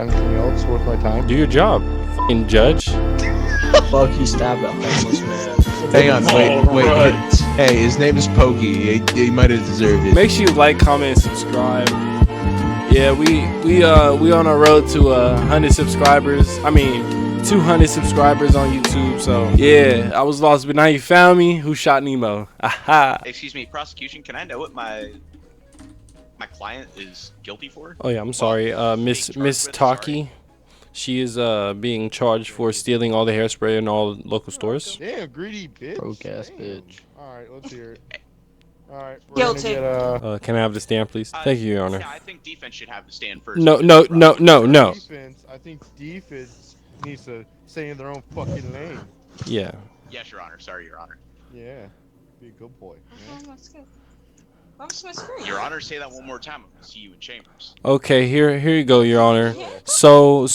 Anything else worth my time? Do your job, fucking judge. Fuck, he stabbed that faceless man. Hang on, wait. Hey, his name is Pokey. He might have deserved it. Make sure you like, comment, and subscribe. Yeah, we on our road to 100 subscribers. I mean, 200 subscribers on YouTube. So yeah, I was lost, but now you found me. Who shot Nemo? Aha. Excuse me, prosecution. Can I know what my client is guilty for? Oh yeah, I'm sorry, Miss Taki. She is being charged for stealing all the hairspray in all local stores. Damn, greedy bitch. Broke ass bitch. Alright, let's hear it. Alright, we're Guilty. gonna get Can I have the stand, please? Thank you, Your Honor. Yeah, I think defense should have the stand first. No. defense. I think defense needs to stay in their own fucking lane. Yeah. Yes, Your Honor. Sorry, Your Honor. Yeah, be a good boy. Yeah. I'm just my screen. Your Honor, say that one more time. I'm gonna see you in chambers. Okay, here you go, Your Honor. So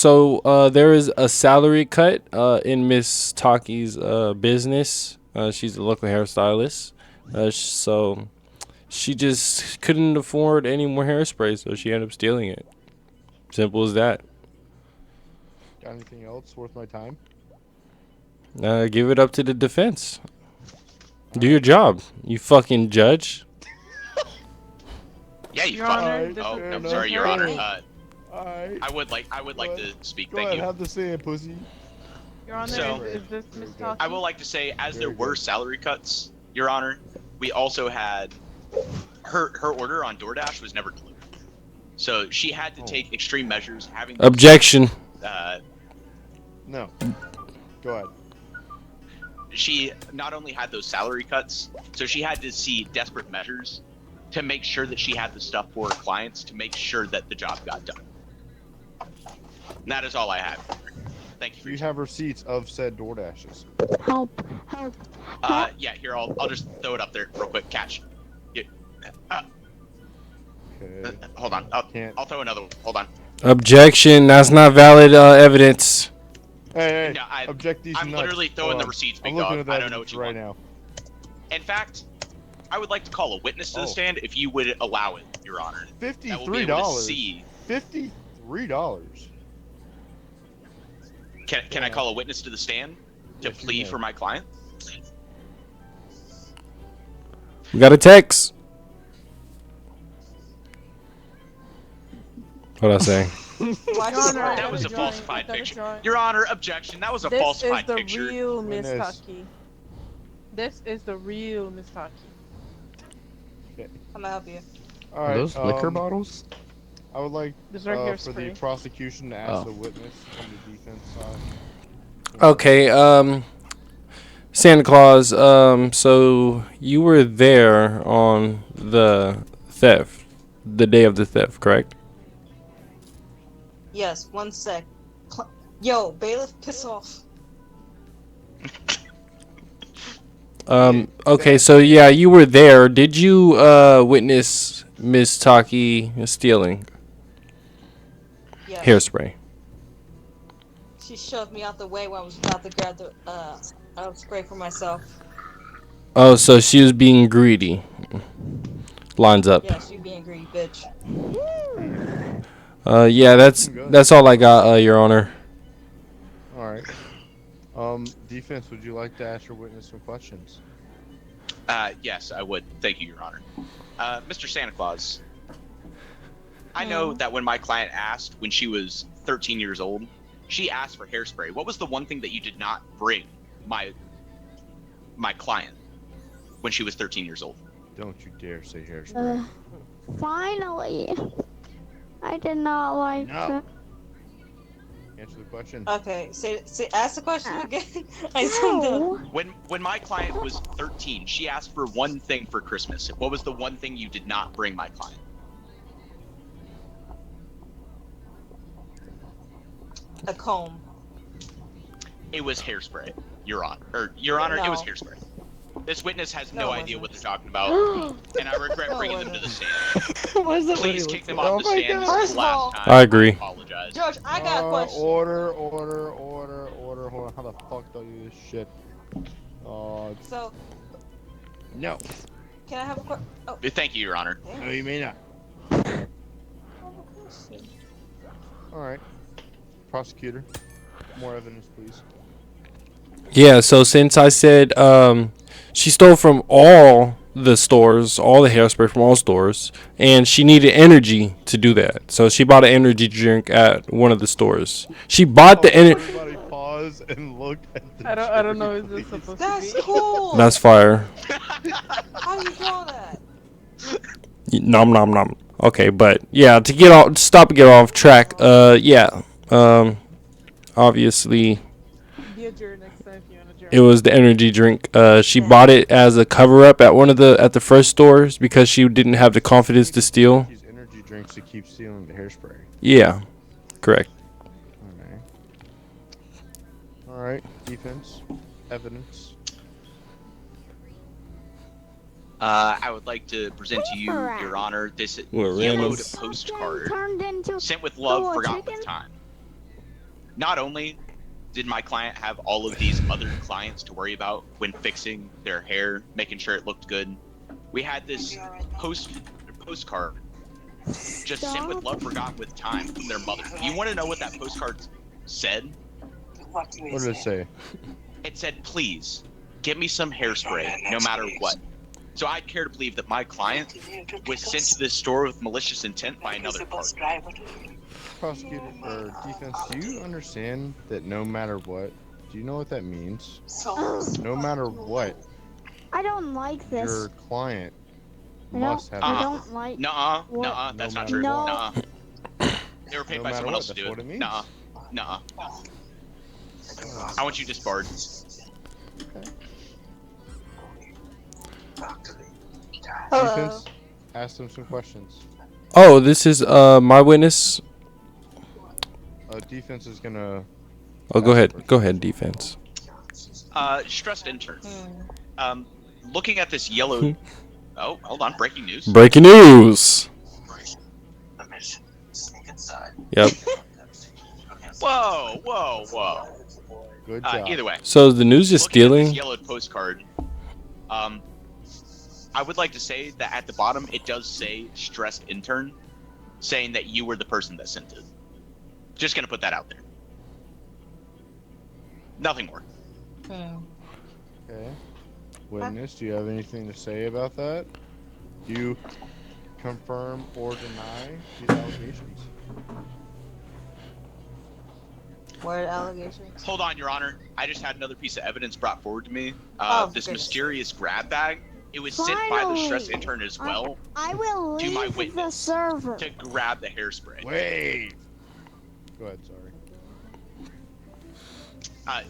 there is a salary cut in Miss Taki's business. She's a local hairstylist. So she just couldn't afford any more hairspray, so she ended up stealing it. Simple as that. Got anything else worth my time? Give it up to the defense. Do your job, you fucking judge. Yeah, you Your fucking. Honor, Oh, this I'm is sorry, Your Honor. Alright. I would like to speak. Go Thank ahead, you. have the stand, pussy. Your Honor, So- is this Miss Taki? I would like to say, as there Very were good. salary cuts, Your Honor, we also had her order on DoorDash was never delivered, so she had to take extreme measures. Having Objection. No. Go ahead. She not only had those salary cuts, so she had to see desperate measures to make sure that she had the stuff for her clients to make sure that the job got done. And that is all I have. Thank you for You your time. have receipts of said DoorDashes. Help. Yeah, here, I'll just throw it up there real quick. Catch. Yeah. Okay. Hold on. Can't. I'll throw another one. Hold on. Objection. That's not valid evidence. Hey, No, object these I'm nuts. literally throwing Hold the on. receipts, I'm big looking dog. at that I don't know what you right want. now. In fact, I would like to call a witness to the Oh. stand if you would allow it, Your Honor. That will be able to $53. see. $53. Can I call a witness to the stand to Yes, you plead may. for my client? We got a text. What'd I say? Your Honor, I That got was a a drawing. falsified I got a picture. drawing. Your Honor, objection. That was a This falsified is the picture. real Miss Witness. Taki. This is the real Miss Taki. Okay. I'm gonna help you. All Are right. those liquor bottles? I would like This is our for hairspray. the prosecution to ask Oh. the witness on the defense side. Okay, Santa Claus, so you were there on the theft, the day of the theft, correct? Yes, one sec. Yo, bailiff, piss off. Okay, so yeah, you were there. Did you, witness Miss Taki stealing Yes. hairspray? She shoved me out the way when I was about to grab the spray for myself. Oh, so she was being greedy. Lines up. Yes, you being greedy, bitch. Yeah, that's all I got, Your Honor. All right. Defense, would you like to ask your witness some questions? Yes, I would. Thank you, Your Honor. Mr. Santa Claus, I know that when my client asked when she was 13 years old, she asked for hairspray. What was the one thing that you did not bring my client when she was 13 years old? Don't you dare say hairspray. Finally. I did not like No. it. Answer the question. Okay, ask the question again. I zoomed No. When my client was 13, she asked for one thing for Christmas. What was the one thing you did not bring my client? a comb. It was hairspray, Your Honor. Your Honor, it was No. hairspray. This witness has No, no it idea wasn't. what they're talking about, and I regret No, it bringing them to the wasn't. stand. Please kick them off the my stand. God. This is First the of all- last time. I agree. Apologize. George, I got a question. Order. Hold on, how the fuck do I do this shit? So, No. can I have a question? Oh, Thank you, Your Honor. No, you may not. I have a question. Alright. Prosecutor, more evidence, please. Yeah, so since I said she stole from all the stores, all the hairspray from all stores, and she needed energy to do that. So she bought an energy drink at one of the stores. She bought the energy. Everybody pause and look at the I don't know. Is jury, this please. supposed That's to be? cool. That's fire. How you draw that? Nom nom nom. Okay, but yeah, to get off, stop and get off track. Yeah. Obviously, Be a juror next time if you want to juror. it was the energy drink. She bought it as a cover up at the first stores because she didn't have the confidence to steal. These energy drinks to keep stealing the hairspray. Yeah, correct. Okay. All right. Defense, evidence. I would like to present to you, Your Honor, this yellowed postcard Turned into sent with love, Oh, a forgotten chicken? with time. Not only did my client have all of these other clients to worry about when fixing their hair, making sure it looked good, we had this postcard just sent with love, forgotten with time from their mother. You want to know what that postcard said? What did it say? It said, "Please, give me some hairspray, no matter what." So I'd care to believe that my client was sent to this store with malicious intent by another party. Prosecutor or defense, do you understand that no matter what? Do you know what that means? No matter what, I don't like this. your client I must have. I don't like. Nuh-uh, What? nuh-uh, that's No not matter true. what. Nuh-uh. They were paid No by matter someone what, else to that's do what it. it means. Nuh-uh, nuh-uh. I want you disbarred. Hello. Defense, ask them some questions. Oh, this is my witness. Defense is gonna. Oh, go ahead. Go ahead, defense. Stressed intern. Hmm. Looking at this yellow. Oh, hold on. Breaking news. Breaking news. Yep. Whoa, whoa, whoa. Good job. Either way. So is the news just Looking at stealing? this yellowed postcard. I would like to say that at the bottom it does say stressed intern, saying that you were the person that sent it. Just gonna put that out there. Nothing more. Hmm. Okay. Witness, do you have anything to say about that? Do you confirm or deny these allegations? What are the allegations? Hold on, Your Honor. I just had another piece of evidence brought forward to me. Oh, This goodness. mysterious grab bag. It was sent by the stress Finally. intern as well I will To my leave the witness. server. to grab the hairspray. Wait. Go ahead. Sorry.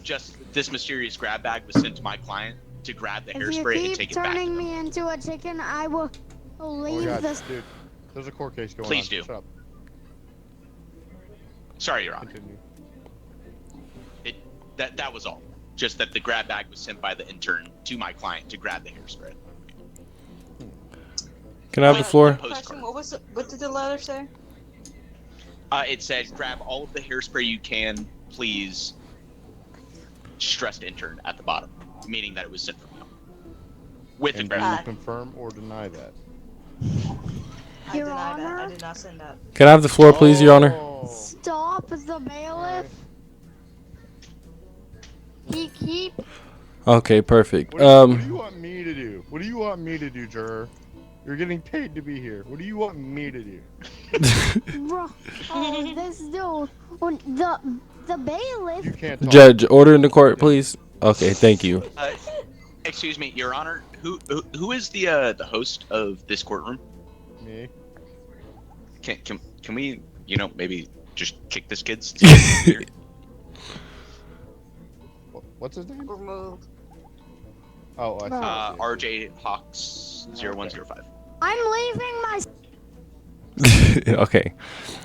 Just this mysterious grab bag was sent to my client to grab the If you hairspray and keep take it back. turning me into a chicken, I will Oh my leave God, this. dude. There's a court case going Please on. do. Shut up. Sorry, Your Honor. Continue. That was all. Just that the grab bag was sent by the intern to my client to grab the hairspray. Can I have the floor? Question, what did the letter say? It said, "Grab all of the hairspray you can, please." Stressed intern at the bottom, meaning that it was sent from you. With the And do grab you confirm or deny that? I Your deny that. I Honor? did not send that. Can I have the floor, please, Your Honor? Oh. Stop the bailiff. He keep. Okay, perfect. What do you want me to do? What do you want me to do, juror? You're getting paid to be here. What do you want me to do? Bro, oh, this dude. The bailiff. You can't talk. Judge, order in the court, please. Okay, thank you. Excuse me, Your Honor. Who is the host of this courtroom? Me. Can we maybe just kick this kid's? What's his name? Removed. Oh, I see. RJ Hawks 0105. I'm leaving my. Okay.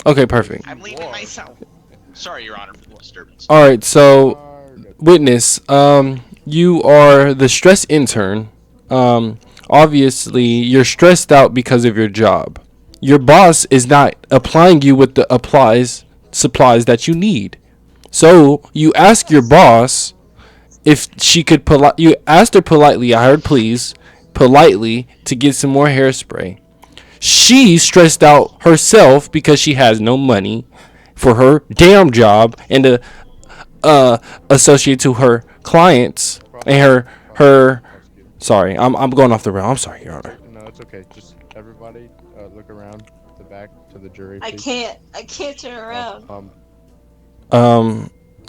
Okay, perfect. I'm leaving myself. Sorry, Your Honor, for the disturbance. All right, so witness, you are the stress intern. Obviously, you're stressed out because of your job. Your boss is not applying you with the supplies that you need. So you ask your boss if she could you asked her politely, I heard please, politely to get some more hairspray. She stressed out herself because she has no money for her damn job and to associate to her clients and her. Sorry, I'm going off the rail. I'm sorry, Your Honor. No, it's okay. Just everybody, look around the back to the jury. I Please. can't turn around.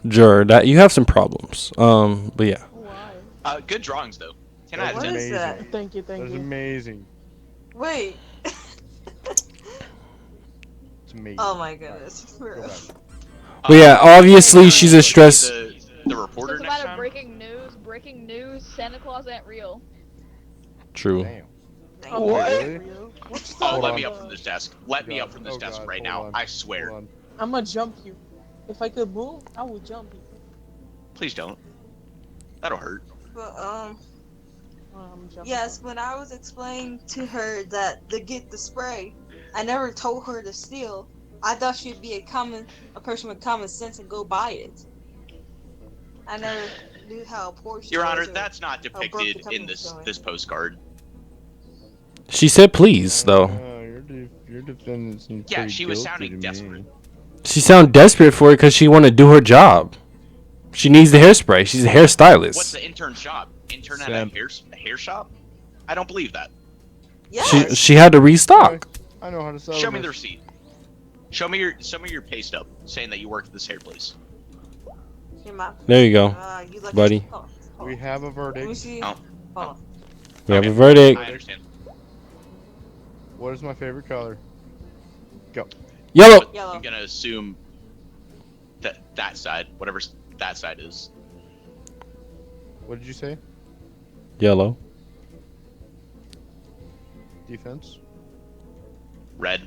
Juror, that you have some problems. But yeah. Why? Good drawings though. 10 That out of was 10. What is that? amazing. Thank you, That thank was you. amazing. Wait. It's amazing. Oh my goodness. Go back. But yeah, obviously Maybe she's a be stress. The reporter Talks next about a time. breaking news, Santa Claus ain't real. True. Damn. Oh, What? Really? What's Oh, Hold let on. me up from this desk. Let me God. up from this Oh, desk God. right Hold now. on. I swear. Hold on. I'ma jump you. If I could move, I would jump you. Please don't. That'll hurt. But I'm jumping. yes, when I was explaining to her that to get the spray, I never told her to steal. I thought she'd be a person with common sense and go buy it. I never knew how poor she Your was. Honor, or that's not how broke the depicted company in was going. this postcard. She said please though. Your defendant seems Yeah, pretty she was guilty sounding to me. desperate. She sounded desperate for it because she want to do her job. She needs the hairspray. She's a hairstylist. What's the intern's job? Intern at Sam. a hair shop? I don't believe that. Yes. She had to restock. I know how to sell Show me this. the receipt. Show me your pay stub saying that you work at this hair place. Here, Mom. There you go. You lucky. Buddy. Hold on. We have a Let me verdict. see. Oh. Hold on. We have Okay. a verdict. I understand. What is my favorite color? Go. Yellow. Yellow. I'm gonna assume that side, whatever that side is. What did you say? Yellow. Defense? Red.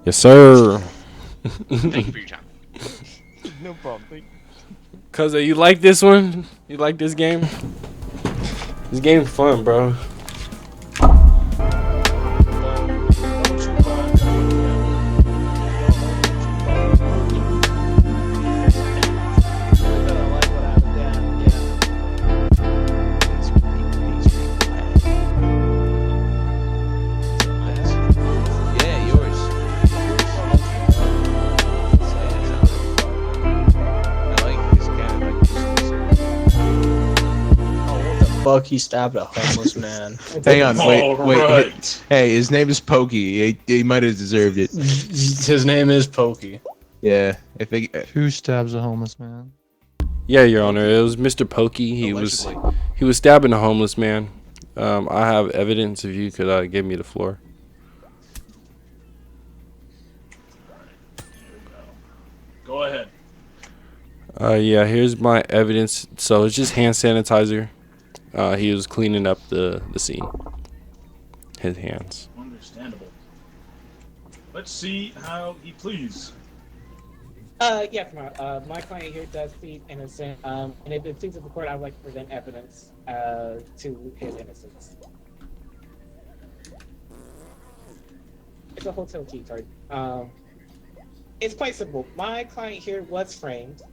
Yes, sir. Thank you for your time. No problem. Thank you. Cuz you like this one? You like this game? This game's fun, bro. Yeah, yours. I like this kind of Fuck, he stabbed a homeless man. Hang on, wait. Alright. Hey, his name is Pokey. He might have deserved it. His name is Pokey. Yeah, I think. Who stabs a homeless man? Yeah, Your Honor. It was Mr. Pokey. He was stabbing a homeless man. I have evidence if you could give me the floor. Go ahead. Yeah, here's my evidence. So it's just hand sanitizer. He was cleaning up the scene. His hands. Understandable. Let's see how he pleads. Yes, my client here does plead innocent. And if it pleases the court, I would like to present evidence to his innocence. It's a hotel key card. It's quite simple. My client here was framed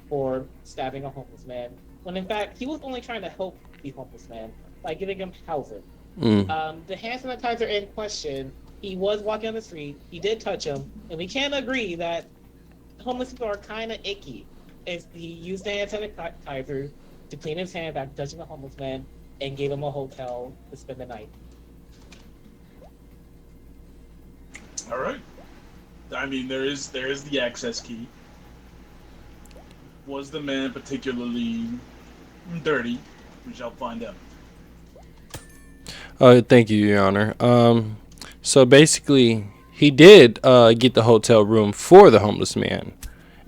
for stabbing a homeless man, when in fact he was only trying to help the homeless man by giving him housing. The hand sanitizer in question, he was walking on the street, he did touch him, and we can agree that homeless people are kind of icky. If he used the hand sanitizer to clean his hands after touching a homeless man and gave him a hotel to spend the night. All right. I mean, there is the access key. Was the man particularly dirty? We shall find out. Thank you, Your Honor. So basically, he did get the hotel room for the homeless man,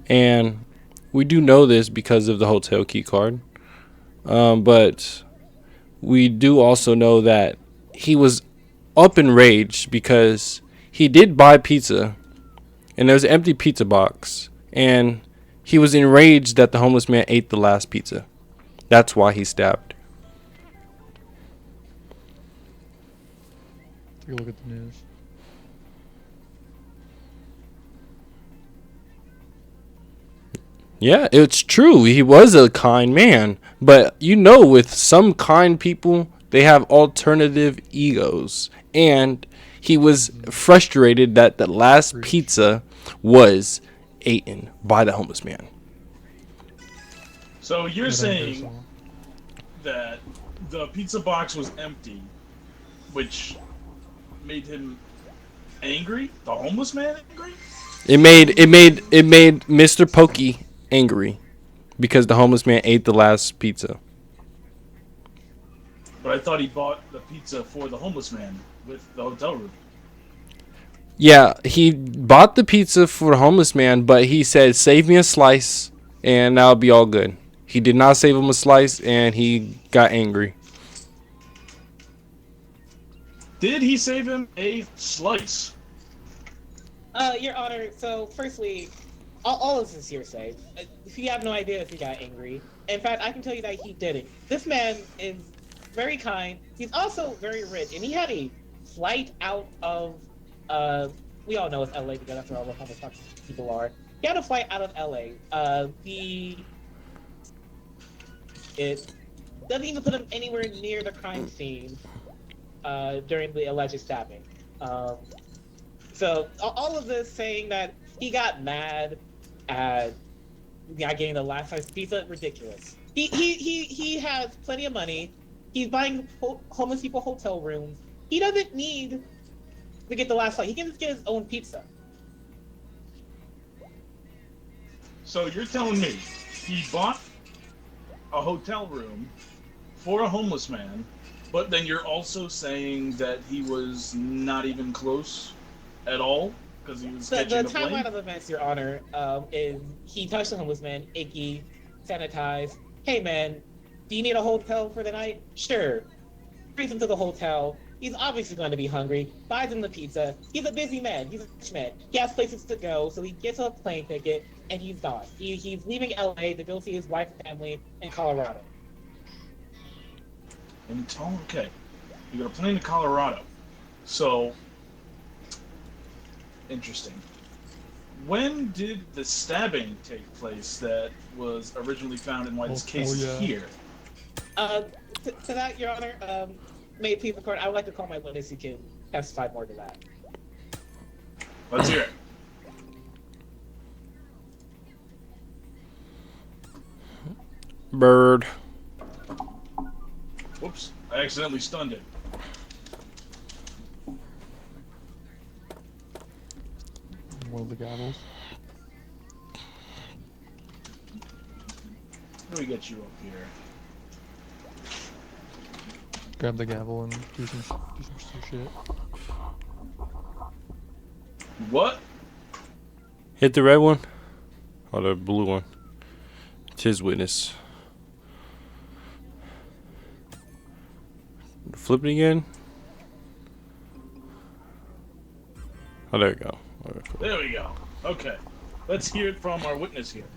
and we do know this because of the hotel key card. But we do also know that he was up in rage because he did buy pizza, and there was an empty pizza box, and he was enraged that the homeless man ate the last pizza. That's why he stabbed. Take a look at the news. Yeah, it's true. He was a kind man. But you know, with some kind people, They have alternative egos. And he was frustrated that the last pizza was eaten by the homeless man. So you're saying that the pizza box was empty, which made him angry? The homeless man angry? It made Mr. Pokey angry because the homeless man ate the last pizza. But I thought he bought the pizza for the homeless man with the hotel room. Yeah, he bought the pizza for the homeless man, but he said, "Save me a slice, and that'll be all good." He did not save him a slice, and he got angry. Did he save him a slice? Your Honor, so firstly, all of this is hearsay. If you have no idea if he got angry. In fact, I can tell you that he didn't. This man is very kind. He's also very rich, and he had a flight out of, we all know it's LA because that's where all the homeless people are. He had a flight out of LA. It doesn't even put him anywhere near the crime scene during the alleged stabbing. So all of this saying that he got mad at getting the last size pizza, ridiculous. He has plenty of money. He's buying homeless people hotel rooms. He doesn't need to get the last size. He can just get his own pizza. So you're telling me he bought a hotel room for a homeless man, but then you're also saying that he was not even close at all because he was catching The the blame? timeline of events, Your Honor, is he touched the homeless man, icky, sanitized. Hey man, do you need a hotel for the night? Sure. Brings him to the hotel. He's obviously going to be hungry. Buys him the pizza. He's a busy man. He's a rich man. He has places to go, so he gets a plane ticket and he's gone. He's leaving LA to go see his wife and family in Colorado. Okay, you got a plane to Colorado. So interesting. When did the stabbing take place that was originally found and why this case is here? To that, Your Honor, may it please the court, I would like to call my witness who can testify more to that. Let's hear it. Bird. Whoops, I accidentally stunned it. One of the gavels. How do we get you up here? Grab the gavel and do some shit. What? Hit the red one? Or the blue one? It's his witness. Flip it again. Oh, there we go. Okay, cool. There we go. Okay. Let's hear it from our witness here.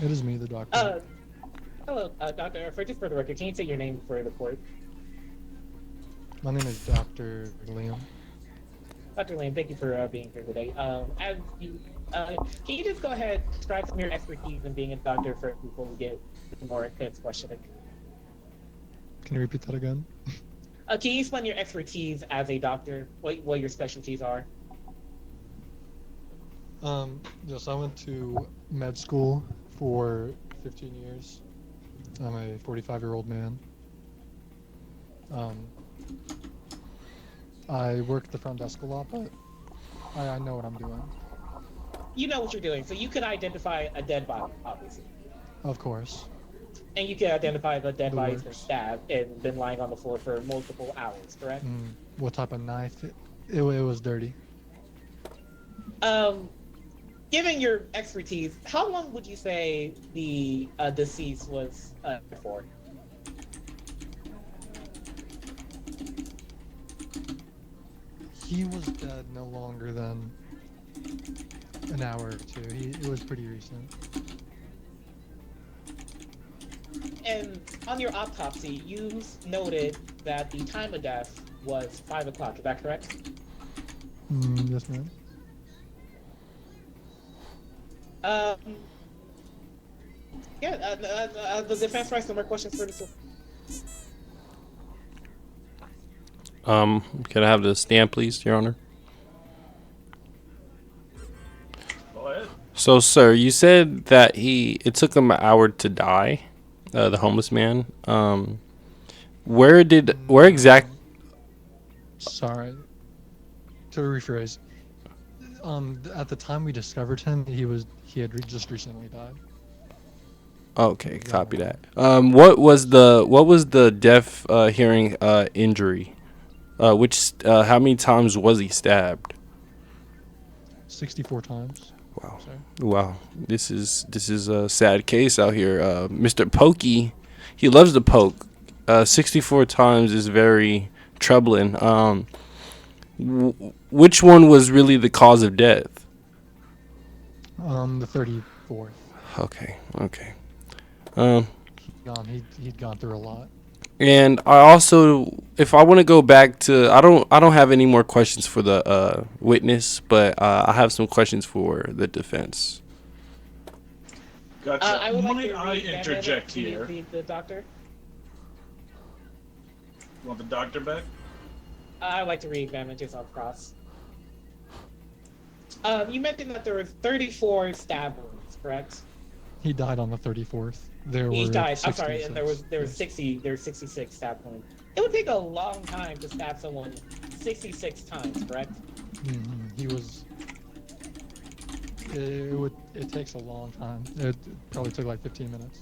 It is me, the doctor. Hello, Doctor. Just for the record, can you say your name for the court? My name is Dr. Liam. Dr. Lane, thank you for being here today. Can you just go ahead and describe some of your expertise in being a doctor first before we get more intense questioning? Can you repeat that again? Can you explain your expertise as a doctor? What your specialties are? Yes, I went to med school for 15 years. I'm a 45-year-old man. I work at the front desk a lot, but I know what I'm doing. You know what you're doing, so you can identify a dead body, obviously. Of course. And you can identify the dead body's been stabbed and been lying on the floor for multiple hours, correct? What type of knife? It was dirty. Given your expertise, how long would you say the deceased was for? He was dead no longer than an hour or two. It was pretty recent. And on your autopsy, you noted that the time of death was 5 o'clock. Is that correct? Yes, ma'am. The defense writes some more questions for this. Can I have the stand, please, Your Honor? Go ahead. So, sir, you said that it took him an hour to die, the homeless man. Where exact? Sorry. To rephrase. At the time we discovered him, he had just recently died. Okay, copy that. What was the deaf hearing injury? How many times was he stabbed? 64 times. Wow. Sorry. Wow. This is a sad case out here. Mr. Pokey, he loves to poke. 64 times is very troubling. Which one was really the cause of death? The 34th. Okay. He'd gone through a lot. And I also, if I want to go back to, I don't have any more questions for the witness, but I have some questions for the defense. Gotcha. I would like Might to I read interject here? The doctor. You want the doctor back? I would like to re-examine yourself, Cross. You mentioned that there were 34 stab wounds, correct? He died on the 34th. He died. I'm 66. sorry, and there were 66 stab wounds. It would take a long time to stab someone 66 times, correct? He was. It takes a long time. It probably took like 15 minutes.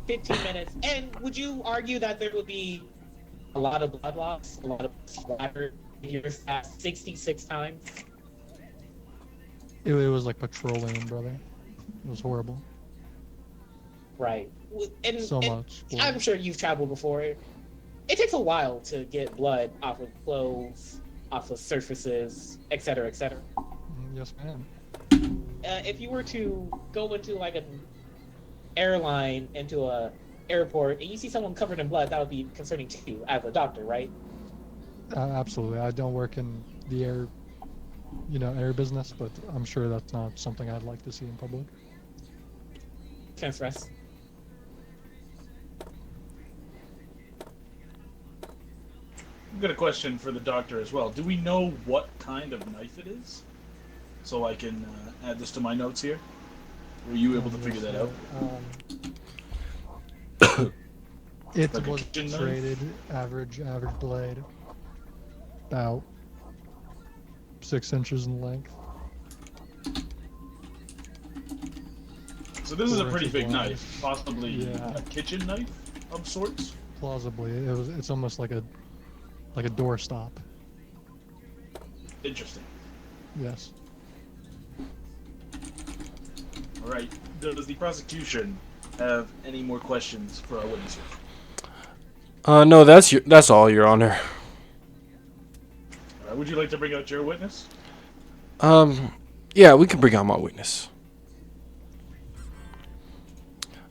15 minutes. And would you argue that there would be a lot of blood loss, a lot of splatter if you're stabbed 66 times? It was like petroleum, brother. It was horrible. Right. And, So and much blood. I'm sure you've traveled before. It takes a while to get blood off of clothes, off of surfaces, etc., etc. Yes, ma'am. If you were to go into like an airline into a airport and you see someone covered in blood, that would be concerning to you as a doctor, right? Absolutely. I don't work in the air business, but I'm sure that's not something I'd like to see in public. Transgress. I've got a question for the doctor as well. Do we know what kind of knife it is? So I can add this to my notes here. Were you able to figure that out? It Like a was kitchen knife? rated average blade, about 6 inches in length. So this is a 4 pretty inches big wide. knife, possibly Yeah. a kitchen knife of sorts. Plausibly, it's almost like a door stop. Interesting. Yes. All right. Does the prosecution have any more questions for our witnesses? No, that's all, Your Honor. All right. Would you like to bring out your witness? Yeah, we can bring out my witness.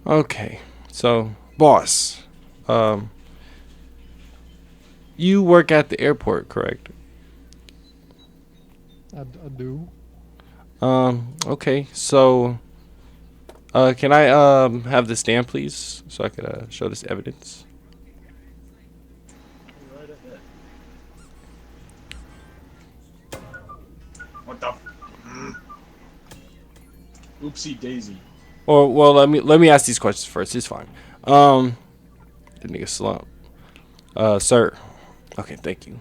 Okay, so boss, you work at the airport, correct? I do. Okay, so can I have the stand, please, so I could show this evidence? Right ahead. What the? Oopsie daisy. Or well, let me ask these questions first. It's fine. The nigga slump. Sir. Okay, thank you.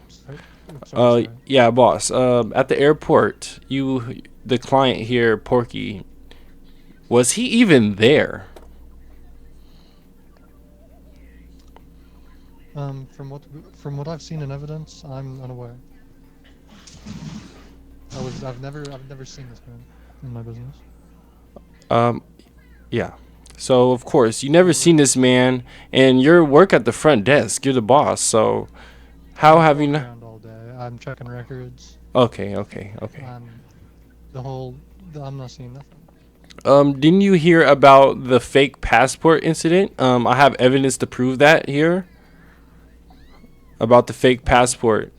Sorry. Yeah, boss. At the airport, the client here, Porky, was he even there? From what I've seen in evidence, I'm unaware. I've never seen this man in my business. Yeah. So of course you never seen this man, and you work at the front desk. You're the boss. So how have you not? Around all day. I'm checking records. Okay. I'm not seeing nothing. Didn't you hear about the fake passport incident? I have evidence to prove that here. About the fake passport.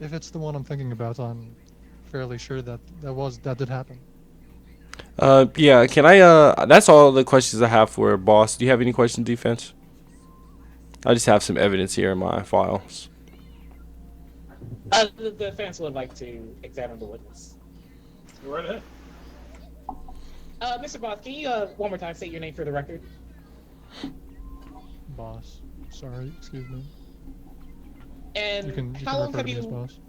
If it's the one I'm thinking about, I'm fairly sure that did happen. Yeah. Can I? That's all the questions I have for boss. Do you have any questions, defense? I just have some evidence here in my files. The defense would like to examine the witness. Go right ahead. Mr. Boss, can you one more time state your name for the record? Boss. Sorry, excuse me. And You can how long refer have to me as you? boss.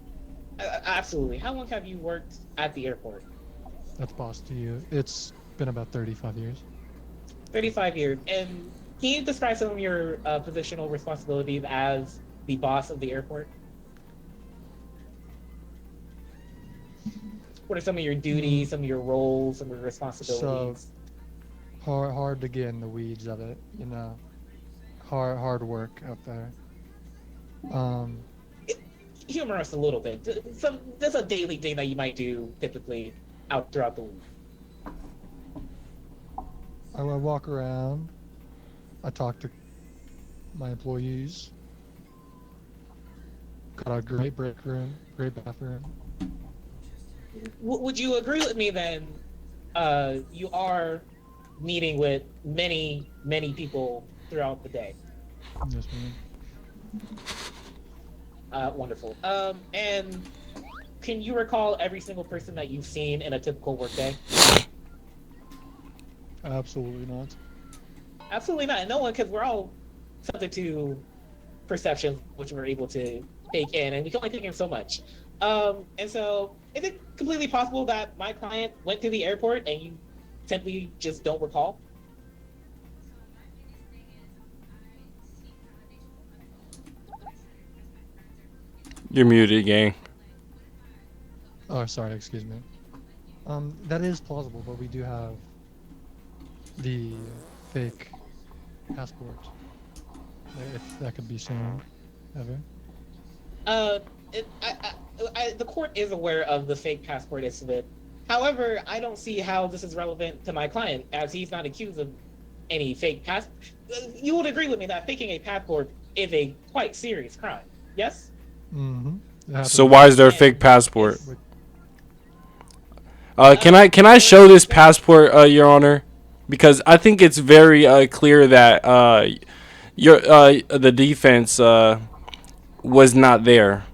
Absolutely. How long have you worked at the airport? That's boss to you. It's been about 35 years. 35 years. And can you describe some of your positional responsibilities as the boss of the airport? What are some of your duties, some of your roles, some of your responsibilities? So hard to get in the weeds of it, you know. Hard work out there. Humor us a little bit. There's a daily thing that you might do typically out throughout the week. I walk around. I talk to my employees. Got a great break room, great bathroom. Would you agree with me then? You are meeting with many people throughout the day. Yes, ma'am. Wonderful. And can you recall every single person that you've seen in a typical workday? Absolutely not. Absolutely not. No one, because we're all subject to perceptions, which we're able to take in, and we can only take in so much. And so, is it completely possible that my client went to the airport and you simply just don't recall? You're muted, gang. Oh, sorry, excuse me. That is plausible, but we do have the fake passport. If that could be seen, ever. The court is aware of the fake passport incident. However, I don't see how this is relevant to my client, as he's not accused of any fake passport. You would agree with me that faking a passport is a quite serious crime, yes? Mm-hmm. So why is there a fake passport? Can I show this passport, Your Honor? Because I think it's very clear that the defense was not there.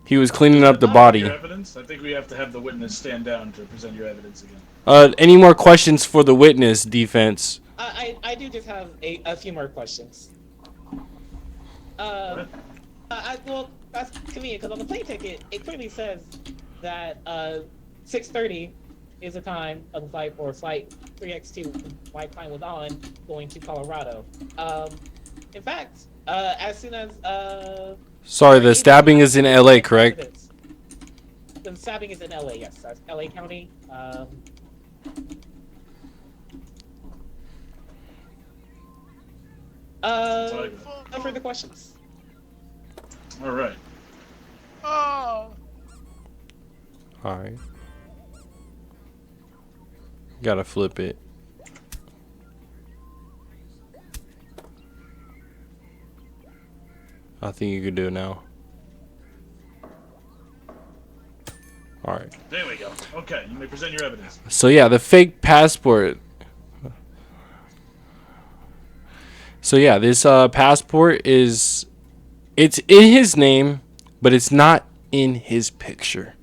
He was cleaning up the body. Your evidence? I think we have to have the witness stand down to present your evidence again. Any more questions for the witness, defense? I do just have a few more questions. Well, that's convenient, because on the plane ticket, it clearly says that 6:30 is the time of the flight for flight 3X2 my client was on, going to Colorado. In fact, as soon as... Sorry, the stabbing is in LA, correct? The stabbing is in LA, yes. That's LA County. No further questions. All right. Alright. Gotta flip it. I think you could do it now. Alright. There we go. Okay, you may present your evidence. So yeah, the fake passport. So yeah, this passport it's in his name, but it's not in his picture.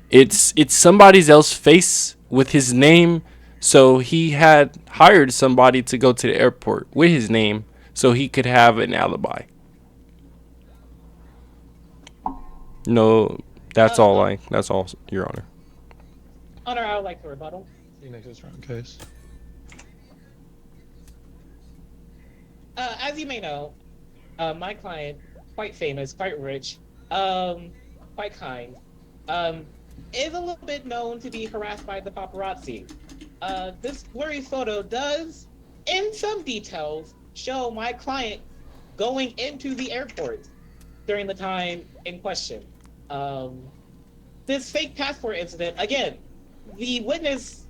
It's somebody else's face with his name. So he had hired somebody to go to the airport with his name so he could have an alibi. No, that's all, Your Honor. Honor, I would like to rebuttal. He makes his own case. As you may know, my client, quite famous, quite rich, quite kind, is a little bit known to be harassed by the paparazzi. This blurry photo does, in some details, show my client going into the airport during the time in question. This fake passport incident, again, the witness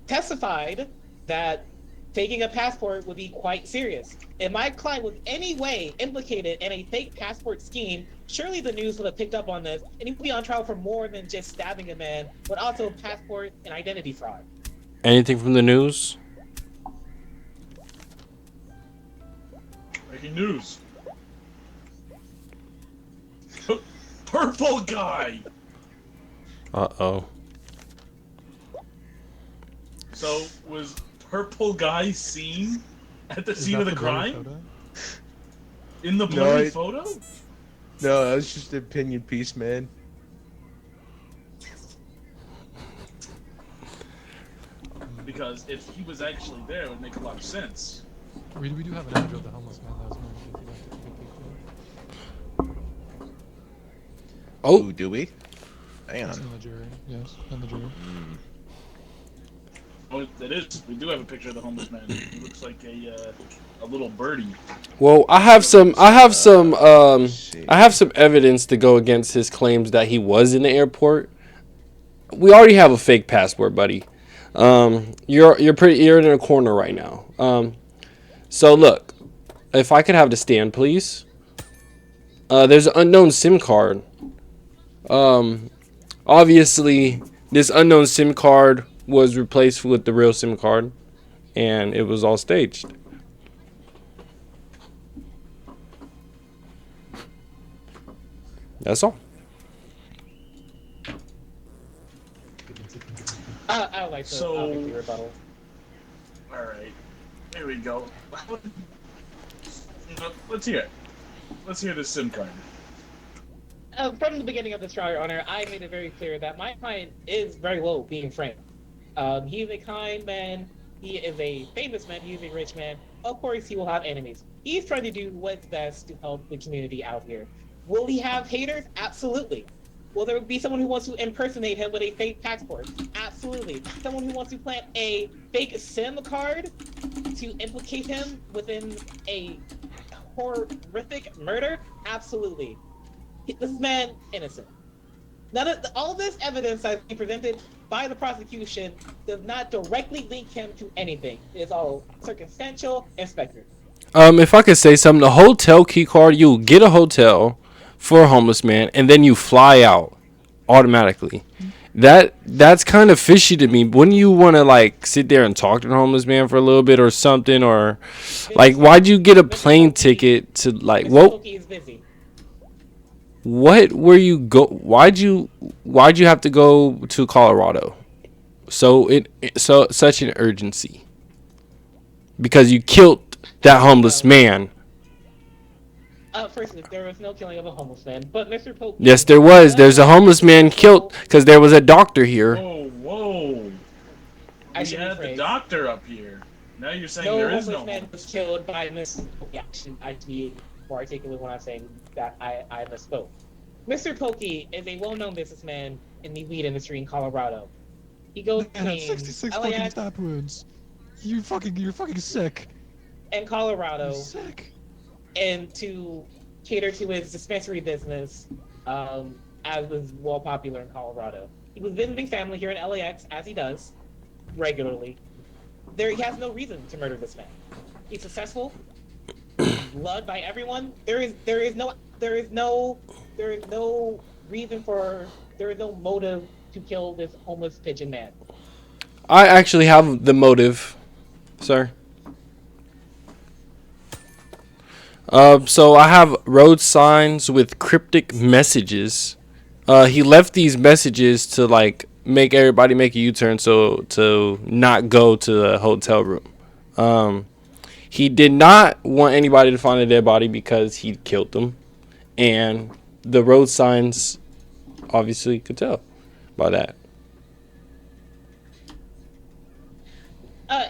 testified that taking a passport would be quite serious. If my client was any way implicated in a fake passport scheme, surely the news would have picked up on this, and he would be on trial for more than just stabbing a man, but also passport and identity fraud. Anything from the news? Breaking news. Purple guy. Uh-oh. So was purple guy seen at the Is scene that of the the blurry crime? photo? In the No, blurry photo? No, that's just an opinion piece, man. Because if he was actually there, it would make a lot of sense. We do have an image of the homeless man that was murdered. If you'd like to take a peek there. Oh, Ooh, do we? Hang It's on. in the jury. Yes, in the jury. Oh, it is. We do have a picture of the homeless man. He looks like a little birdie. well, I have some evidence to go against his claims that he was in the airport. We already have a fake passport, buddy. You're in a corner right now. So look, if I could have the stand, please. There's an unknown SIM card. Obviously, this unknown SIM card was replaced with the real SIM card, and it was all staged. That's all. I would like to So- obviously rebuttal. Alright. Here we go. Let's hear it. Let's hear the SIM card. From the beginning of this trial, Your Honor, I made it very clear that my client is very low being framed. He is a kind man. He is a famous man. He is a rich man. Of course, he will have enemies. He's trying to do what's best to help the community out here. Will he have haters? Absolutely. Will there be someone who wants to impersonate him with a fake passport? Absolutely. Someone who wants to plant a fake SIM card to implicate him within a horrific murder? Absolutely. This man innocent. All this evidence that's been presented by the prosecution does not directly link him to anything. It's all circumstantial and speculative. If I could say something, the hotel key card, you get a hotel for a homeless man, and then you fly out automatically. That's kind of fishy to me. Wouldn't you want to like sit there and talk to the homeless man for a little bit or something, or like why'd you get a plane ticket to like what? Is busy. What were you go? Why'd you have to go to Colorado? So such an urgency because you killed that homeless man. First, there was no killing of a homeless man, but Mr. Pope. Yes, there was. There's a homeless man killed because there was a doctor here. Whoa. I We should had the rephrase. doctor up here. Now you're saying No there is homeless no man was killed by Mr. Yeah, I should be more articulate when I'm saying that I misspoke. Mr. Pokey is a well-known businessman in the weed industry in Colorado. He goes And had between 66 fucking LAX stab wounds. You're fucking sick. and Colorado, You're sick. and to cater to his dispensary business, as was well popular in Colorado. He was visiting family here in LAX, as he does regularly. He has no reason to murder this man. He's successful, loved by everyone. There is no motive to kill this homeless pigeon man. I actually have the motive, sir. So I have road signs with cryptic messages. He left these messages to like make everybody make a U-turn so to not go to the hotel room. He did not want anybody to find a dead body because he killed them, and the road signs obviously could tell by that.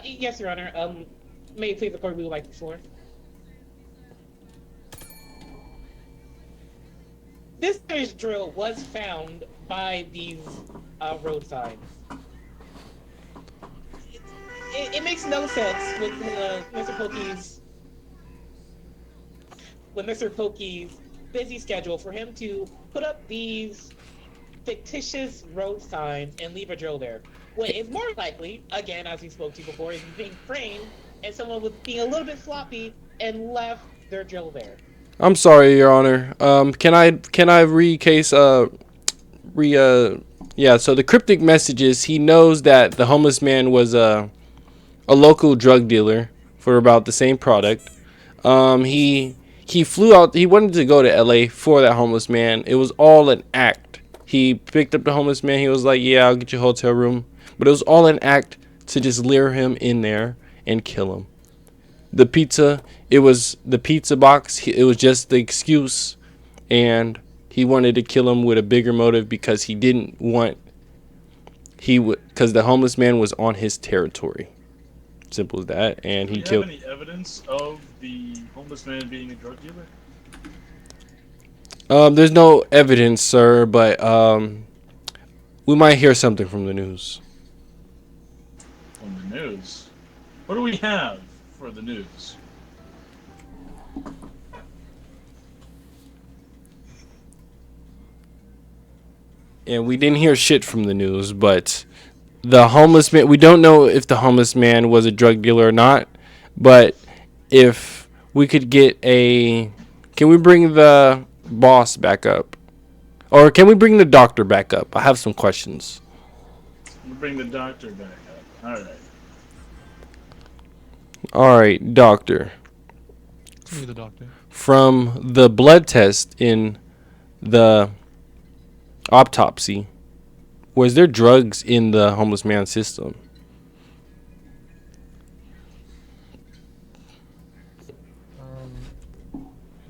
Yes, Your Honor. May it please the court, we would like the floor. This fish drill was found by these road signs. It makes no sense with Mr. Pokey's busy schedule for him to put up these fictitious road signs and leave a drill there. What is more likely, again, as we spoke to before, is being framed and someone was being a little bit sloppy and left their drill there. I'm sorry, Your Honor. Can I recase yeah, so the cryptic messages, he knows that the homeless man was a local drug dealer for about the same product. He flew out. He wanted to go to L.A. for that homeless man. It was all an act. He picked up the homeless man. He was like, "Yeah, I'll get you a hotel room," but it was all an act to just lure him in there and kill him. The pizza, it was the pizza box. It was just the excuse, and he wanted to kill him with a bigger motive because he didn't want because the homeless man was on his territory. Simple as that, and he killed. Do you have any evidence of the homeless man being a drug dealer? There's no evidence, sir, but we might hear something from the news. From the news? What do we have for the news? And we didn't hear shit from the news, but the homeless man, we don't know if the homeless man was a drug dealer or not, but if we could get can we bring the boss back up? Or can we bring the doctor back up? I have some questions. We'll bring the doctor back up. Alright. Alright, doctor. You're the doctor. From the blood test in the autopsy, was there drugs in the homeless man's system?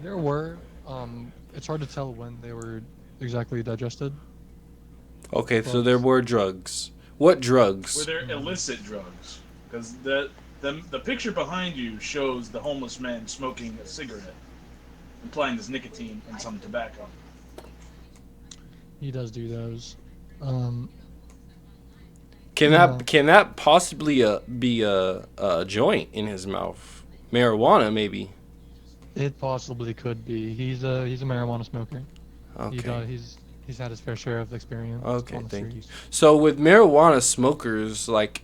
There were. It's hard to tell when they were exactly digested. Okay, so there were drugs. What drugs? Were there illicit drugs? Because the picture behind you shows the homeless man smoking a cigarette, implying there's nicotine and some tobacco. He does do those. Can that possibly be a joint in his mouth? Marijuana, maybe. It possibly could be. He's a marijuana smoker. Okay. He's had his fair share of experience. Okay, on the thank you. streets. So with marijuana smokers, like,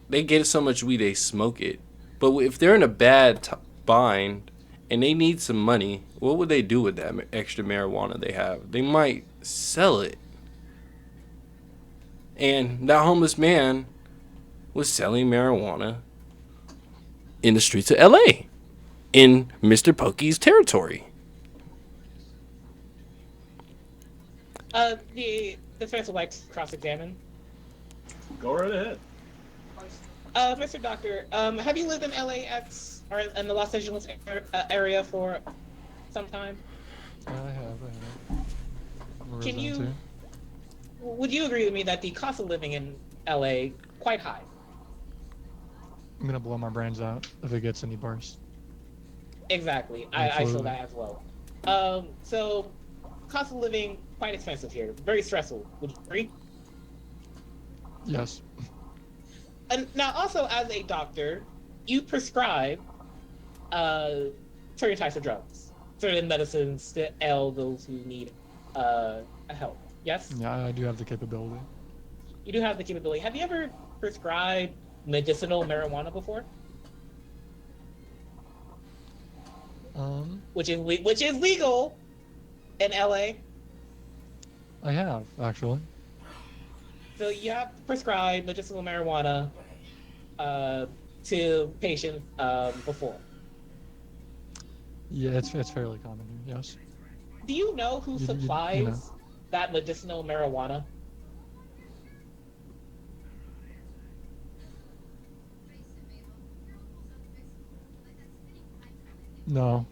they get so much weed they smoke it. But if they're in a bad bind and they need some money, what would they do with that extra marijuana they have? They might sell it. And that homeless man was selling marijuana in the streets of L.A. in Mr. Pokey's territory. The defense would like to cross-examine. Go right ahead. Mr. Doctor, have you lived in LAX or in the Los Angeles area for some time? I have. I'm a Can resident you? too. Would you agree with me that the cost of living in LA quite high? I'm gonna blow my brains out if it gets any worse. Exactly. I feel that as well. So cost of living quite expensive here. Very stressful. Would you agree? Yes. And now, also as a doctor, you prescribe certain types of drugs, certain medicines to ail those who need help. Yes. Yeah, I do have the capability. You do have the capability. Have you ever prescribed medicinal marijuana before? Which is legal in LA. I have actually. So you have prescribed medicinal marijuana to patients before. Yeah, it's fairly common here. Yes. Do you know who You supplies know. that medicinal marijuana? No.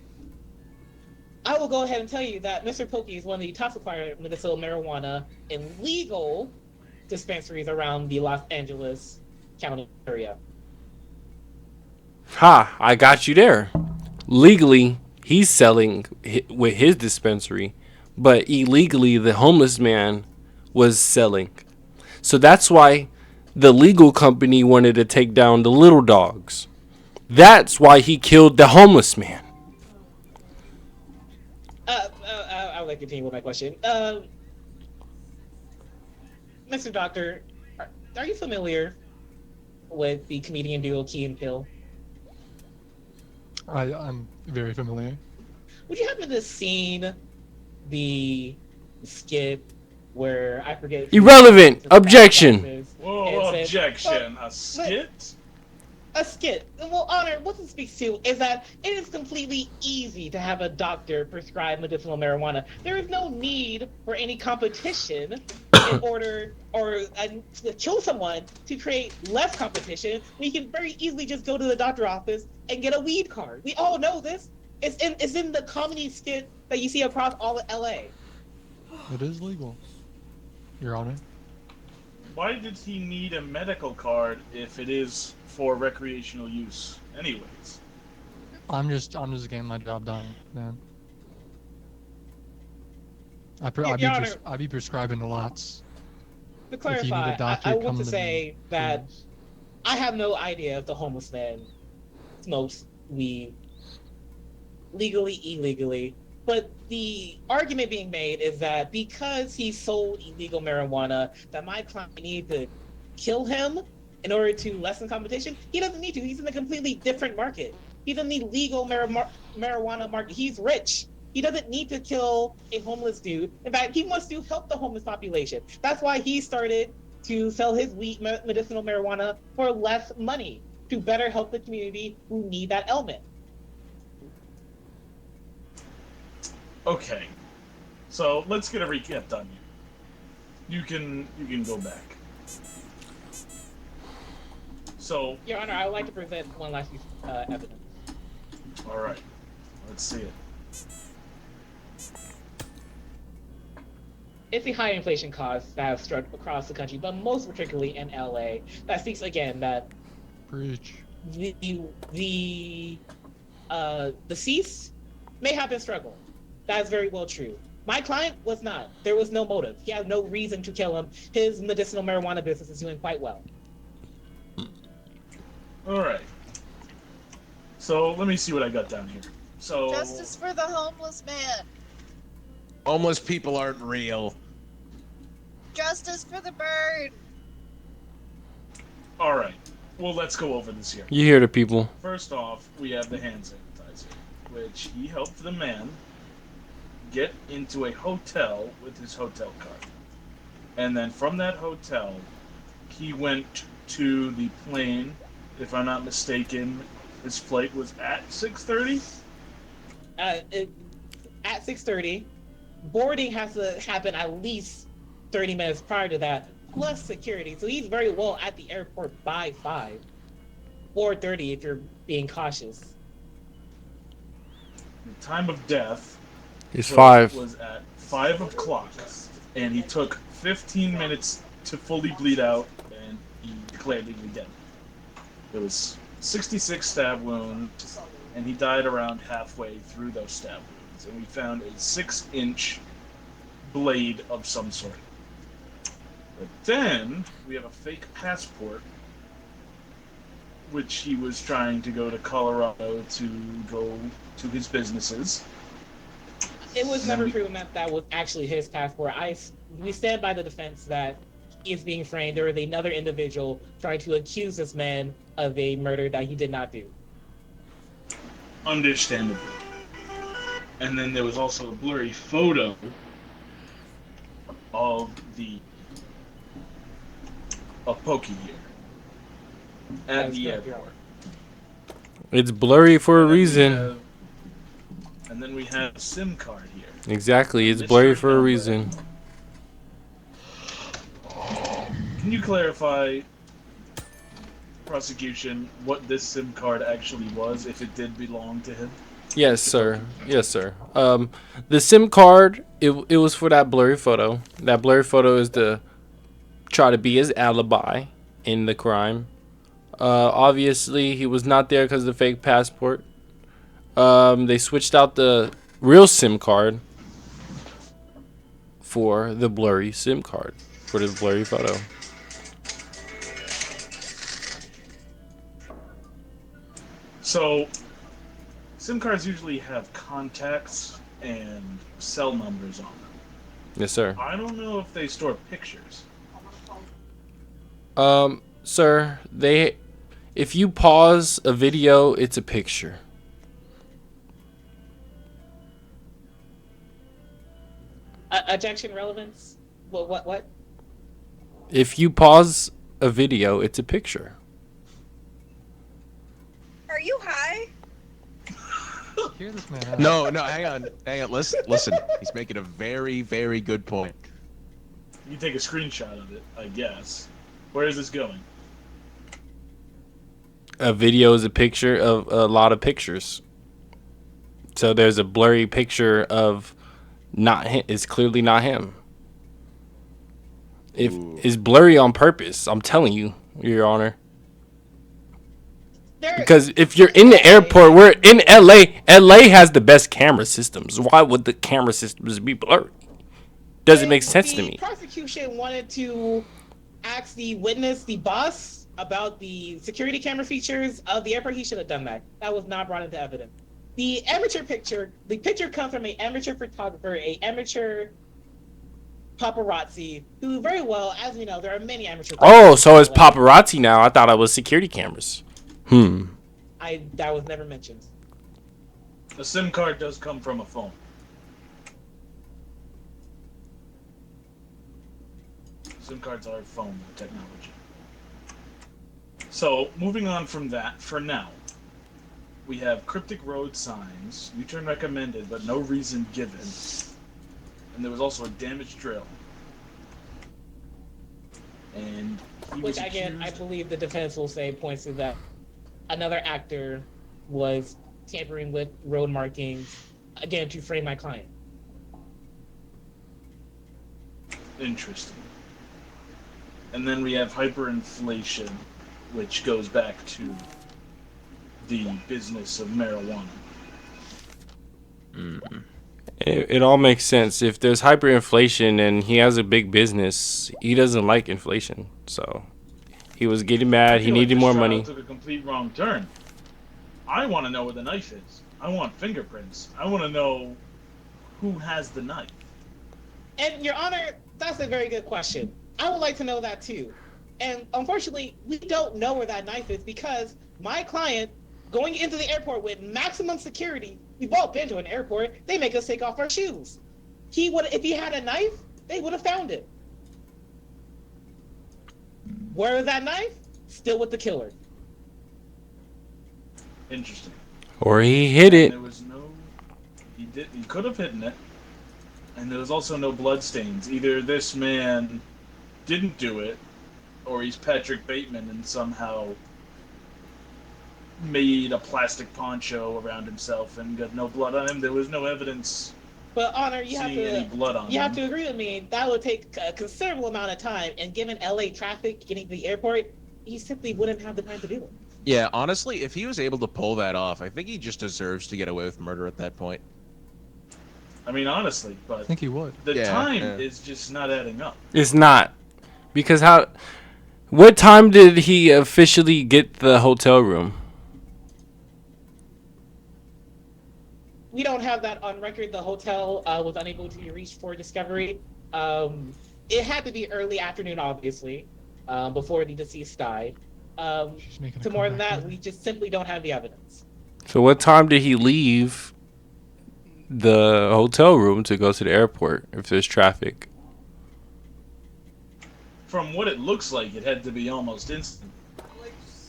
I will go ahead and tell you that Mr. Pokey is one of the top suppliers of medicinal marijuana in legal dispensaries around the Los Angeles County area. Ha! I got you there. Legally, he's selling with his dispensary, but illegally, the homeless man was selling. So that's why the legal company wanted to take down the little dogs. That's why he killed the homeless man. I would like to continue with my question. Mr. Doctor, are you familiar with the comedian duo Key and Peele? I'm very familiar. Would you happen to have seen the skit where I forget? Irrelevant. Objection. Whoa, objection. A skit? a skit. Well, Honor, what this speaks to is that it is completely easy to have a doctor prescribe medicinal marijuana. There is no need for any competition in order to kill someone to create less competition. We can very easily just go to the doctor office and get a weed card. We all know this. It's in the comedy skit that you see across all of LA. It is legal, Your Honor. Why did he need a medical card if it is for recreational use, anyways? I'm just getting my job done, man. Your Honor, I be prescribing lots. to If you need clarify, a doctor, I want come to to say me, that please. I have no idea if the homeless man smokes weed legally, illegally. But the argument being made is that because he sold illegal marijuana, that my client needs to kill him in order to lessen competition. He doesn't need to. He's in a completely different market. He's in the legal marijuana market. He's rich. He doesn't need to kill a homeless dude. In fact, he wants to help the homeless population. That's why he started to sell his weed medicinal marijuana for less money to better help the community who need that ailment. Okay, so let's get a recap done here. You can go back. So, Your Honor, I would like to present one last piece of evidence. all right, let's see it. It's the high inflation costs that have struck across the country, but most particularly in LA. That speaks again that Preach. the deceased may have been struggling. That is very well true. My client was not. There was no motive. He had no reason to kill him. His medicinal marijuana business is doing quite well. All right. So let me see what I got down here. So Justice for the homeless man. Homeless people aren't real. Justice for the bird. all right. Well, let's go over this here. You hear the people. First off, we have the hand sanitizer, which he helped the man get into a hotel with his hotel card. And then from that hotel, he went to the plane. If I'm not mistaken, his flight was at 6:30. At 6:30, boarding has to happen at least 30 minutes prior to that, plus security. So he's very well at the airport by 5 or 30 if you're being cautious. The time of death It's 5. was at 5 o'clock, and he took 15 minutes to fully bleed out, and he declared legally dead. There was 66 stab wounds, and he died around halfway through those stab wounds. And we found a 6-inch blade of some sort. But then we have a fake passport, which he was trying to go to Colorado to go to his businesses. It was never proven that that was actually his passport. We stand by the defense that he is being framed. There is another individual trying to accuse this man of a murder that he did not do. Understandably. And then there was also a blurry photo of Pokey here at the airport. It's blurry for a reason. And then we have a SIM card here. Exactly, it's blurry for a reason. Can you clarify, prosecution, what this SIM card actually was, if it did belong to him? Yes, sir. Yes, sir. The SIM card, it was for that blurry photo. That blurry photo is to try to be his alibi in the crime. Obviously, he was not there because of the fake passport. They switched out the real SIM card for the blurry SIM card for the blurry photo. So, SIM cards usually have contacts and cell numbers on them. Yes, sir. I don't know if they store pictures. Sir, if you pause a video, it's a picture. Ejection relevance? What? If you pause a video, it's a picture. Hear this man out. No, hang on. Listen. He's making a very, very good point. You take a screenshot of it, I guess. Where is this going? A video is a picture of a lot of pictures. So there's a blurry picture of not him. It's clearly not him. If it's blurry on purpose, I'm telling you, Your Honor. Because if you're in the airport, we're in LA. LA has the best camera systems. Why would the camera systems be blurry? Doesn't make sense to me. The prosecution wanted to ask the witness, the boss, about the security camera features of the airport. He should have done that. That was not brought into evidence. The amateur picture, the picture comes from an amateur photographer, a amateur paparazzi, who very well, as we know, there are many amateur. Oh, so it's paparazzi now. I thought it was security cameras. That was never mentioned. The SIM card does come from a phone. SIM cards are phone technology. So, moving on from that, for now, we have cryptic road signs, U-turn recommended, but no reason given. And there was also a damaged drill. And he Which, was again, accused... I believe the defense will say points to that another actor was tampering with road markings, again, to frame my client. Interesting. And then we have hyperinflation, which goes back to the business of marijuana. It all makes sense. If there's hyperinflation and he has a big business, he doesn't like inflation. So he was getting mad. He needed more money. Took a complete wrong turn. I want to know where the knife is. I want fingerprints. I want to know who has the knife. And, Your Honor, that's a very good question. I would like to know that too. And unfortunately, we don't know where that knife is because my client, going into the airport with maximum security, we've all been to an airport, they make us take off our shoes. If he had a knife, they would have found it. Where is that knife? Still with the killer. Interesting. Or he hid it. There was no... He could have hidden it. And there was also no blood stains. Either this man didn't do it, or he's Patrick Bateman and somehow made a plastic poncho around himself and got no blood on him. There was no evidence. But Honor, you have any blood on have him. to agree with me. That would take a considerable amount of time, and given LA traffic getting to the airport, he simply wouldn't have the time to do it. Yeah, honestly, if he was able to pull that off, I think he just deserves to get away with murder at that point. I mean, honestly, but I think he would. The time is just not adding up. It's not. Because what time did he officially get the hotel room? We don't have that on record. The hotel was unable to be reached for discovery. It had to be early afternoon, obviously, before the deceased died. To more than that, we just simply don't have the evidence. So what time did he leave the hotel room to go to the airport if there's traffic? From what it looks like, it had to be almost instant.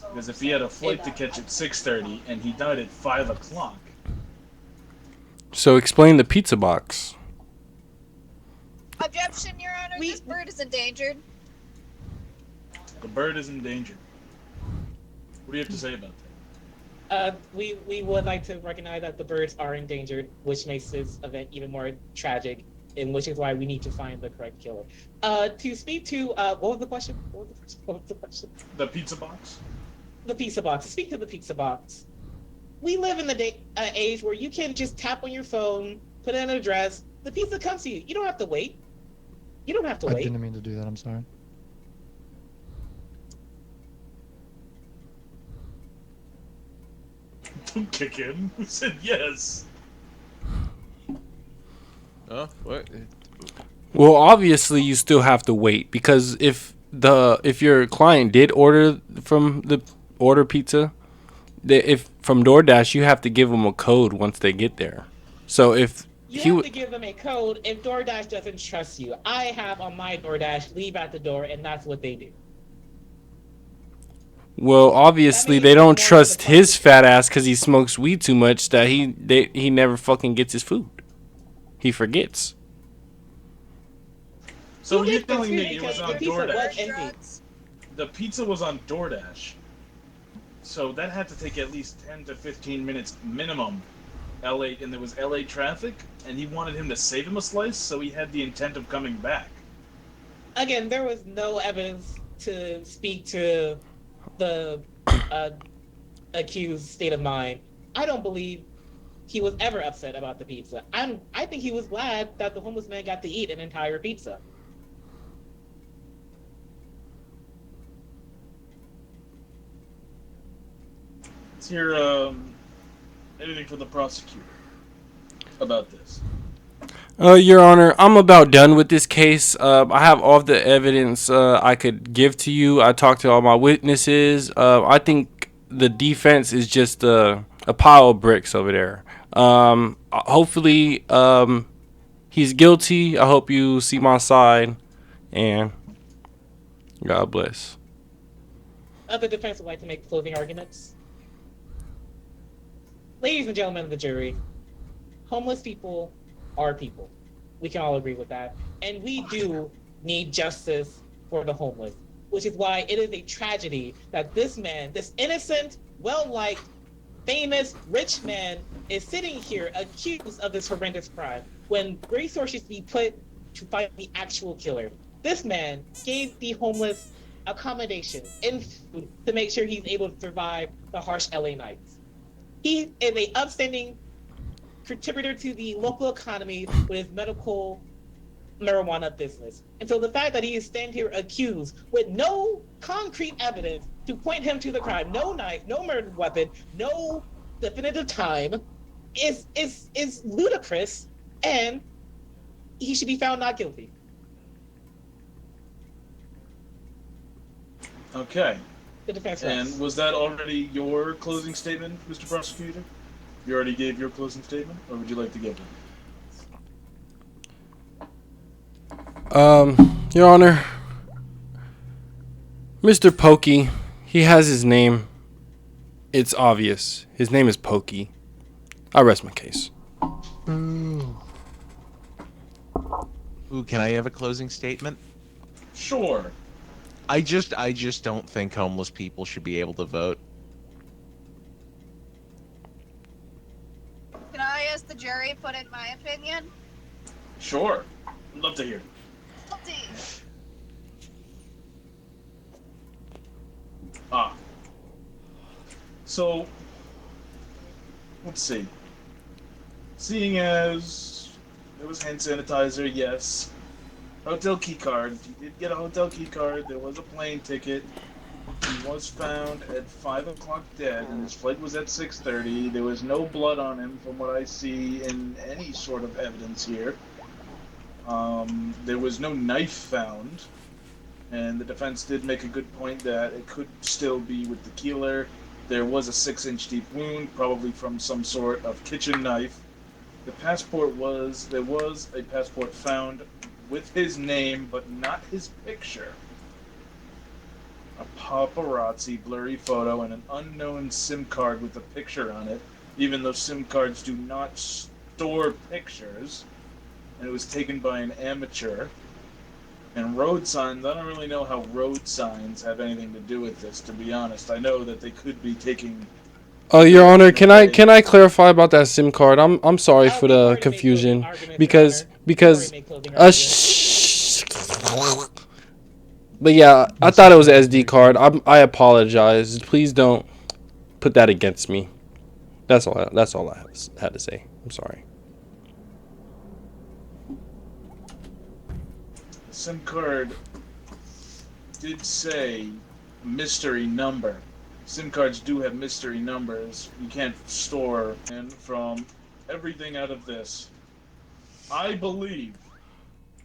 Because if he had a flight to catch at 6:30 and he died at 5 o'clock. So explain the pizza box. Objection, Your Honor. This bird is endangered. The bird is endangered. What do you have to say about that? We would like to recognize that the birds are endangered, which makes this event even more tragic, and which is why we need to find the correct killer. To speak to what was the question? What was the question? The pizza box. The pizza box. To speak to the pizza box. We live in the age where you can just tap on your phone, put in an address, the pizza comes to you. You don't have to wait. You don't have to I wait. didn't mean to do that. I'm sorry. Don't kick him. Who said yes? Oh, what? Well, obviously you still have to wait because if your client did order from the order pizza, if from DoorDash, you have to give them a code once they get there. So if you have to give them a code if DoorDash doesn't trust you. I have on my DoorDash leave at the door, and that's what they do. Well, obviously means they he's don't more trust than the his fat ass because he smokes weed too much that he never fucking gets his food. He forgets. So He you're did telling confuse me it because was the on pizza was DoorDash? empty. The pizza was on DoorDash. So that had to take at least 10 to 15 minutes minimum. LA, and there was LA traffic, and he wanted him to save him a slice, so he had the intent of coming back. Again, there was no evidence to speak to the accused state of mind. I don't believe he was ever upset about the pizza. I think he was glad that the homeless man got to eat an entire pizza. Let's hear anything from the prosecutor about this. Your Honor, I'm about done with this case. I have all the evidence I could give to you. I talked to all my witnesses. I think the defense is just a pile of bricks over there. Hopefully, he's guilty. I hope you see my side, and God bless. The defense would like to make closing arguments. Ladies and gentlemen of the jury, homeless people are people. We can all agree with that. And we do need justice for the homeless, which is why it is a tragedy that this man, this innocent, well-liked, famous, rich man, is sitting here accused of this horrendous crime when resources should be put to find the actual killer. This man gave the homeless accommodation and food to make sure he's able to survive the harsh LA nights. He is an upstanding contributor to the local economy with his medical marijuana business. And so the fact that he is standing here accused with no concrete evidence to point him to the crime, no knife, no murder weapon, no definitive time, is ludicrous, and he should be found not guilty. Okay. The defense And rests. was that already your closing statement, Mr. Prosecutor? You already gave your closing statement, or would you like to give it? Your Honor, Mr. Pokey, he has his name. It's obvious. His name is Pokey. I rest my case. Ooh, can I have a closing statement? Sure. I just don't think homeless people should be able to vote. Can I, as the jury, put in my opinion? Sure. I'd love to hear. Guilty. So, let's see. Seeing as there was hand sanitizer, yes. Hotel key card. He did get a hotel key card. There was a plane ticket. He was found at 5 o'clock dead, and his flight was at 6:30. There was no blood on him from what I see in any sort of evidence here. There was no knife found, and the defense did make a good point that it could still be with the killer. There was a 6-inch deep wound, probably from some sort of kitchen knife. The passport was, there was a passport found with his name, but not his picture. A paparazzi blurry photo and an unknown SIM card with a picture on it, even though SIM cards do not store pictures. And it was taken by an amateur. And road signs, I don't really know how road signs have anything to do with this, to be honest. I know that they could be taking... Your Honor, can I clarify about that SIM card? I'm sorry for the confusion because but yeah, I thought it was an SD card. I apologize. Please don't put that against me. That's all I had to say. I'm sorry. The SIM card did say mystery number. SIM cards do have mystery numbers. You can't store. And from everything out of this, I believe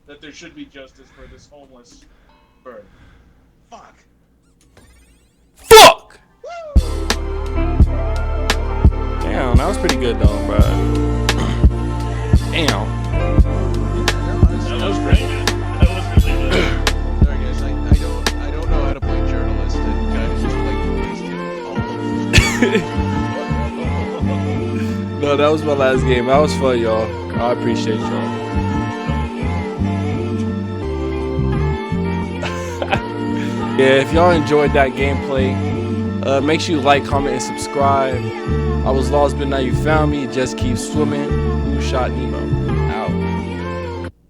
that there should be justice for this homeless bird. Fuck. Fuck! Damn, that was pretty good though, bro. Damn. That was great, man. That was really good. Sorry guys, I don't know how to play journalist, and guys just like that was my last game. That was fun, y'all. I appreciate y'all. Yeah, if y'all enjoyed that gameplay, make sure you like, comment, and subscribe. I was lost, but now you found me. Just keep swimming. Who shot Nemo?